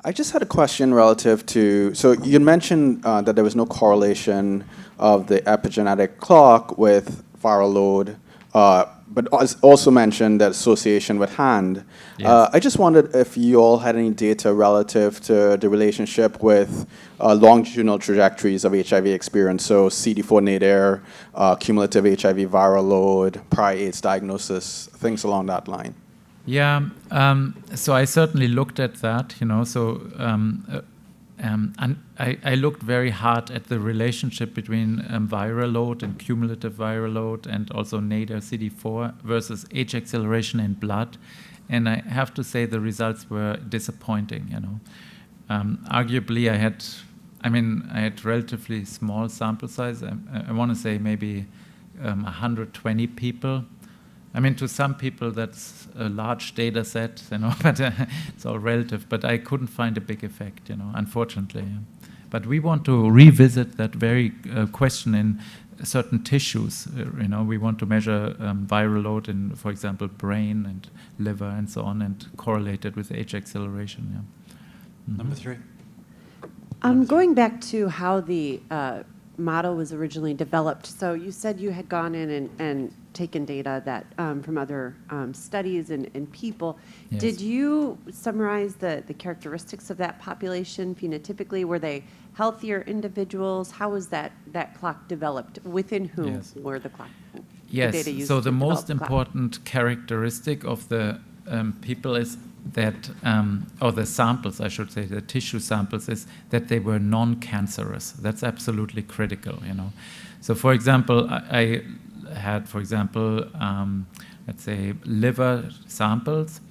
I just had a question relative to, so you mentioned that there was no correlation of the epigenetic clock with viral load, but also mentioned that association with hand. Yes. I just wondered if you all had any data relative to the relationship with longitudinal trajectories of HIV experience, so CD4 nadir, cumulative HIV viral load, prior AIDS diagnosis, things along that line. Yeah, so I certainly looked at that, and I looked very hard at the relationship between viral load and cumulative viral load, and also nadir CD4 versus H acceleration in blood, and I have to say the results were disappointing. Arguably, I had relatively small sample size. I want to say maybe 120 people. I mean, to some people that's a large data set, but it's all relative. But I couldn't find a big effect, unfortunately. But we want to revisit that very question in certain tissues. We want to measure viral load in, for example, brain and liver and so on, and correlate it with H acceleration. Yeah. Number 3. Going back to how the model was originally developed. So you said you had gone in and taken data that from other studies and people. Yes. Did you summarize the characteristics of that population phenotypically? Were they healthier individuals? How was that clock developed? Within whom Yes. were the clock? Yes, The data used so to the develop most the clock? important characteristic of the people is that, or the samples, I should say, the tissue samples, is that they were non-cancerous. That's absolutely critical, So, for example, I had, for example, let's say liver samples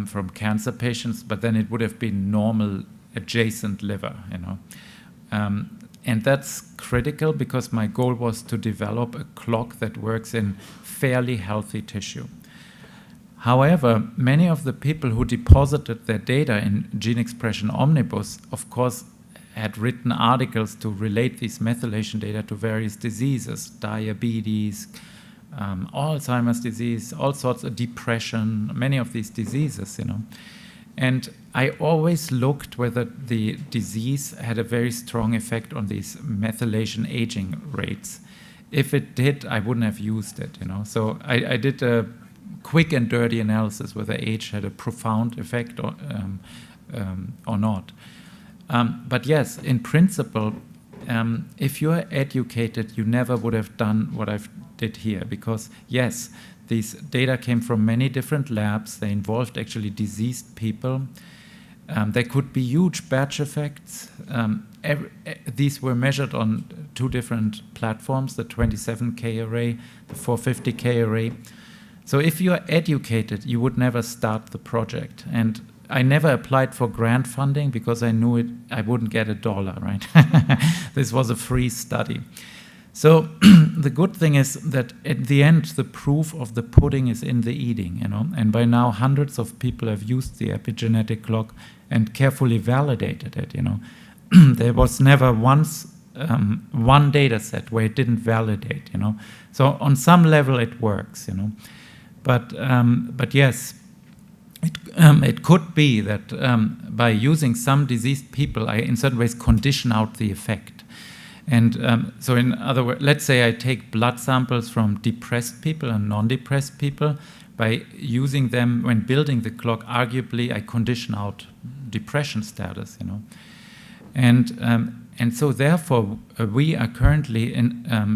from cancer patients, but then it would have been normal adjacent liver, And that's critical because my goal was to develop a clock that works in fairly healthy tissue. However, many of the people who deposited their data in Gene Expression Omnibus, of course, had written articles to relate these methylation data to various diseases, diabetes, Alzheimer's disease, all sorts of depression, many of these diseases, And I always looked whether the disease had a very strong effect on these methylation aging rates. If it did, I wouldn't have used it, So I did a quick and dirty analysis whether age had a profound effect or not. But yes, in principle, if you are educated, you never would have done what I did here, because yes, these data came from many different labs. They involved actually diseased people. There could be huge batch effects. These were measured on 2 different platforms, the 27K array, the 450K array. So if you are educated, you would never start the project. And I never applied for grant funding because I knew I wouldn't get $1, right? This was a free study. So the good thing is that at the end, the proof of the pudding is in the eating, And by now, hundreds of people have used the epigenetic clock and carefully validated it, There was never once one data set where it didn't validate, So on some level, it works, But yes, it could be that by using some diseased people, I in certain ways condition out the effect. And so in other words, let's say I take blood samples from depressed people and non-depressed people. By using them when building the clock, arguably I condition out depression status, And so therefore, we are currently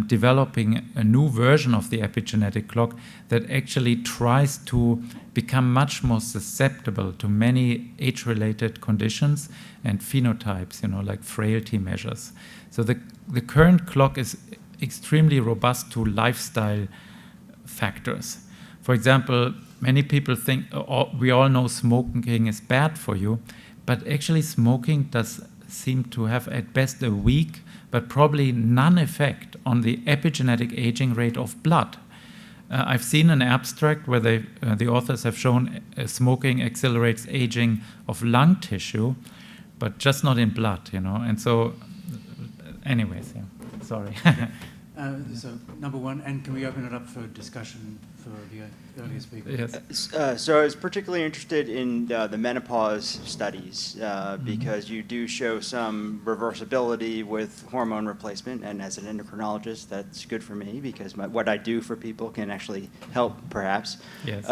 developing a new version of the epigenetic clock that actually tries to become much more susceptible to many age-related conditions and phenotypes, like frailty measures. So the current clock is extremely robust to lifestyle factors. For example, many people think, we all know smoking is bad for you, but actually smoking does seem to have at best a weak, but probably none effect on the epigenetic aging rate of blood. I've seen an abstract where the authors have shown smoking accelerates aging of lung tissue, but just not in blood, And so, anyways, yeah, sorry. So number 1, and can we open it up for discussion for the earlier speaker. Yes. So I was particularly interested in the menopause studies because you do show some reversibility with hormone replacement, and as an endocrinologist, that's good for me because what I do for people can actually help, perhaps. Yes.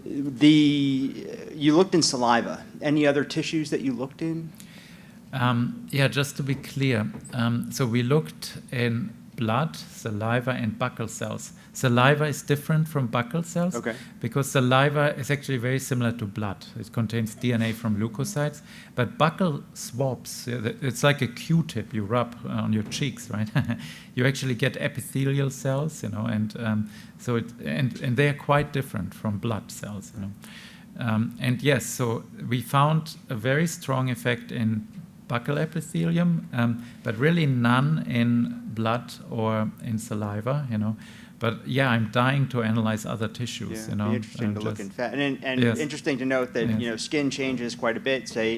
You looked in saliva. Any other tissues that you looked in? Yeah, just to be clear, so we looked in blood, saliva, and buccal cells. Saliva is different from buccal cells because saliva is actually very similar to blood. It contains DNA from leukocytes, but buccal swabs, it's like a Q-tip you rub on your cheeks, right? You actually get epithelial cells, and so and they are quite different from blood cells, and yes, so we found a very strong effect in buccal epithelium, but really none in blood or in saliva, But yeah, I'm dying to analyze other tissues. Yeah, it'd be interesting to look in fat, and yes. Interesting to note that skin changes quite a bit. Say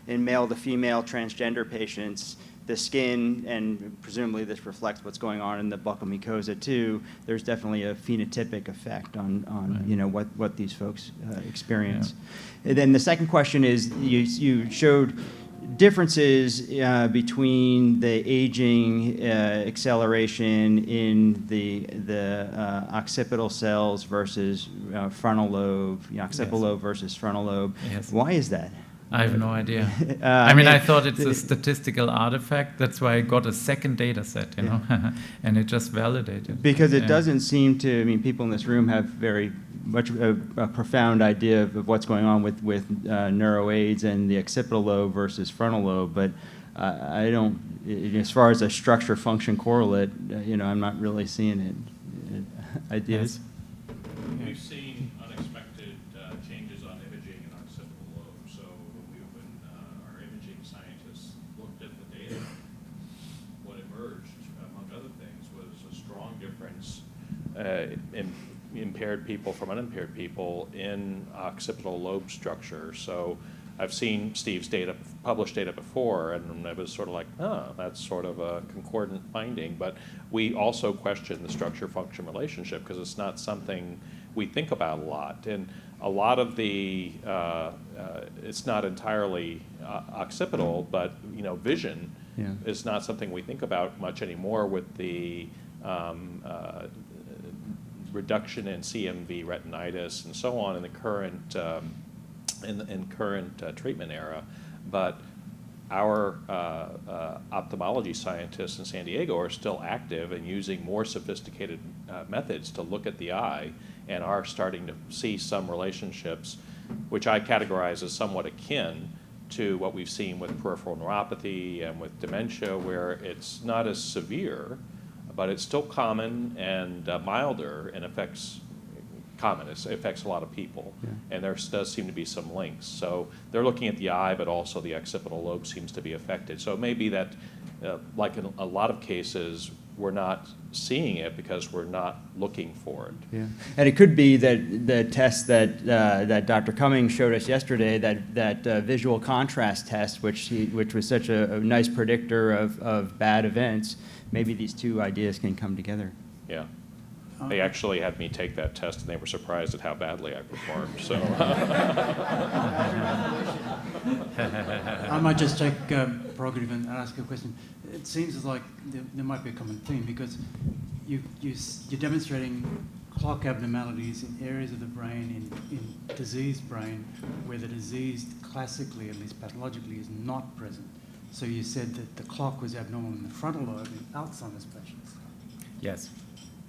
in male to female transgender patients, the skin, and presumably this reflects what's going on in the buccal mucosa too. There's definitely a phenotypic effect on right. What these folks experience. Yeah. And then the second question is you showed differences between the aging acceleration in the occipital cells versus frontal lobe, occipital yes. lobe versus frontal lobe. Yes. Why is that? I have no idea. I thought it's a statistical artifact. That's why I got a second data set, and it just validated. Because it doesn't seem to, people in this room have very much a profound idea of what's going on with neuroaids and the occipital lobe versus frontal lobe, but I don't, as far as a structure-function correlate, I'm not really seeing it. Ideas? Yes. We've seen unexpected changes on imaging in occipital lobe, so when our imaging scientists looked at the data, what emerged, among other things, was a strong difference in impaired people from unimpaired people in occipital lobe structure. So I've seen Steve's published data before, and it was sort of like, that's sort of a concordant finding. But we also question the structure-function relationship because it's not something we think about a lot. And a lot of the, it's not entirely occipital, but vision is not something we think about much anymore with the reduction in CMV retinitis and so on in the current treatment era, but our ophthalmology scientists in San Diego are still active and using more sophisticated methods to look at the eye, and are starting to see some relationships, which I categorize as somewhat akin to what we've seen with peripheral neuropathy and with dementia, where it's not as severe, but it's still common and milder and affects it affects a lot of people, and there does seem to be some links. So they're looking at the eye, but also the occipital lobe seems to be affected. So it may be that, like in a lot of cases, we're not seeing it because we're not looking for it. Yeah, and it could be that the test that Dr. Cummings showed us yesterday, that visual contrast test, which was such a nice predictor of bad events. Maybe these two ideas can come together. Yeah. They actually had me take that test, and they were surprised at how badly I performed. So I might just take prerogative and ask a question. It seems as like there might be a common theme, because you're demonstrating clock abnormalities in areas of the brain, in diseased brain, where the disease classically, at least pathologically, is not present. So you said that the clock was abnormal in the frontal lobe in Alzheimer's patients. Yes.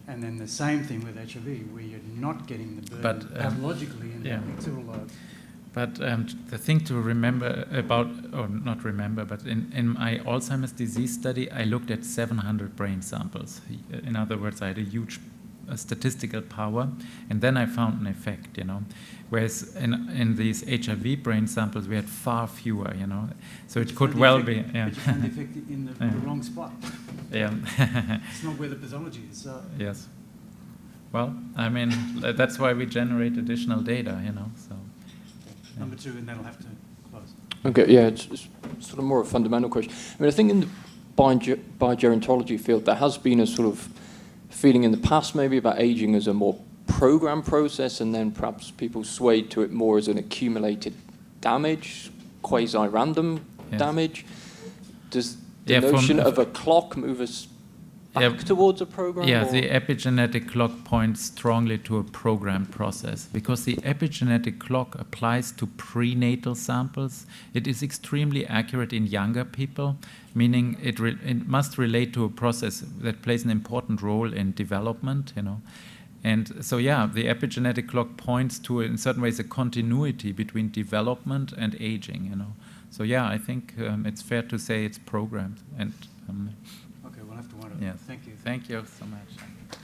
And then the same thing with HIV, where you're not getting the burden pathologically in the occipital lobe. But the thing to remember about, or not remember, but in my Alzheimer's disease study, I looked at 700 brain samples. In other words, I had a huge statistical power, and then I found an effect, Whereas in these HIV brain samples, we had far fewer, So it could well be. Yeah. But you found the effect in the wrong spot. Yeah. It's not where the pathology is. Yes. Well, that's why we generate additional data, So. Number two, and that'll have to close. Okay, yeah, it's sort of more a fundamental question. I think in the biogerontology field, there has been a sort of feeling in the past maybe about aging as a more program process, and then perhaps people swayed to it more as an accumulated damage, quasi-random damage? Does the notion of a clock move us back towards a program? Yeah, or? the epigenetic clock points strongly to a programmed process because the epigenetic clock applies to prenatal samples. It is extremely accurate in younger people, meaning it must relate to a process that plays an important role in development, you know. And so, yeah, the epigenetic clock points to, in certain ways, a continuity between development and aging, you know. So, yeah, I think it's fair to say it's programmed. And Okay, we'll have to wonder. yes. Thank you. Thank you so much.